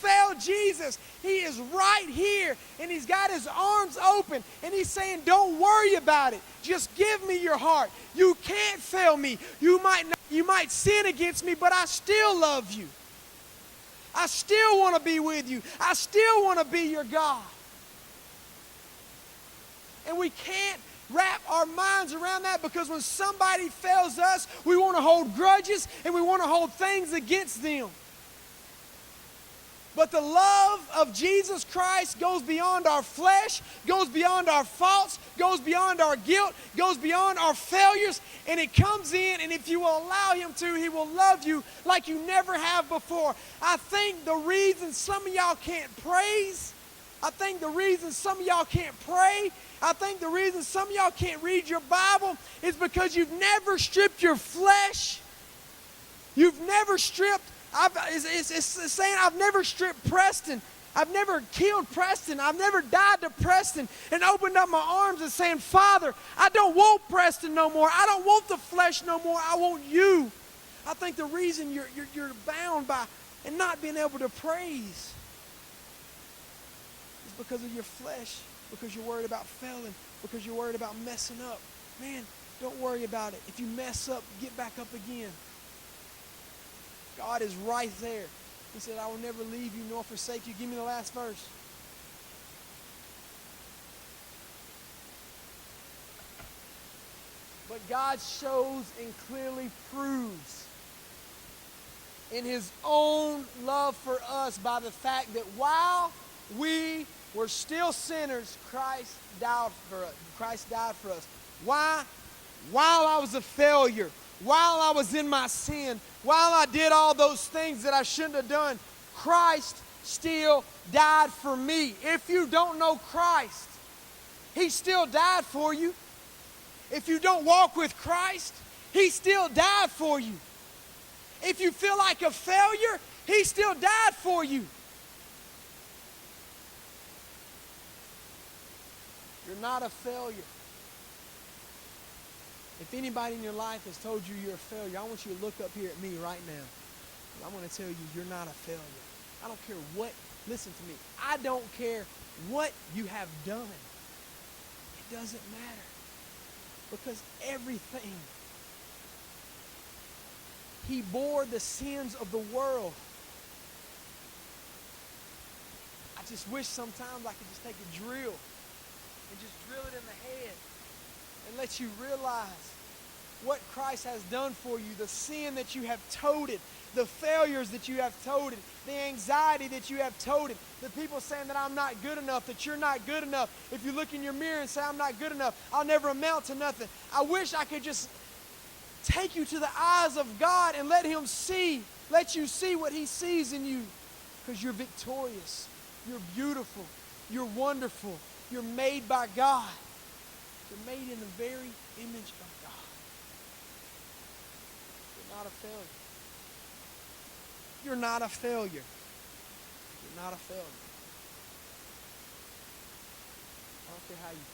failed Jesus, He is right here, and He's got His arms open, and He's saying, don't worry about it. Just give me your heart. You can't fail me. You might sin against me, but I still love you. I still want to be with you. I still want to be your God. And we can't wrap our minds around that, because when somebody fails us, we want to hold grudges and we want to hold things against them. But the love of Jesus Christ goes beyond our flesh, goes beyond our faults, goes beyond our guilt, goes beyond our failures, and it comes in, and if you will allow Him to, He will love you like you never have before. I think the reason some of y'all can't praise, I think the reason some of y'all can't pray, I think the reason some of y'all can't read your Bible is because you've never stripped your flesh. You've never stripped, it's saying I've never stripped Preston. I've never killed Preston. I've never died to Preston and opened up my arms and saying, Father, I don't want Preston no more. I don't want the flesh no more. I want you. I think the reason you're bound by and not being able to praise is because of your flesh. Because you're worried about failing, because you're worried about messing up. Man, don't worry about it. If you mess up, get back up again. God is right there. He said, I will never leave you nor forsake you. Give me the last verse. But God shows and clearly proves in His own love for us by the fact that while we were still sinners, Christ died for us. Christ died for us. Why? While I was a failure, while I was in my sin, while I did all those things that I shouldn't have done, Christ still died for me. If you don't know Christ, He still died for you. If you don't walk with Christ, He still died for you. If you feel like a failure, He still died for you. You're not a failure. If anybody in your life has told you you're a failure, I want you to look up here at me right now. And I'm going to tell you, you're not a failure. I don't care what, listen to me, I don't care what you have done. It doesn't matter. Because everything, He bore the sins of the world. I just wish sometimes I could just take a drill and just drill it in the head and let you realize what Christ has done for you, the sin that you have toted, the failures that you have toted, the anxiety that you have toted, the people saying that I'm not good enough, that you're not good enough. If you look in your mirror and say, I'm not good enough, I'll never amount to nothing. I wish I could just take you to the eyes of God and let you see what He sees in you. Because you're victorious, you're beautiful, you're wonderful, you're made by God. You're made in the very image of God. You're not a failure. You're not a failure. You're not a failure. I don't care how you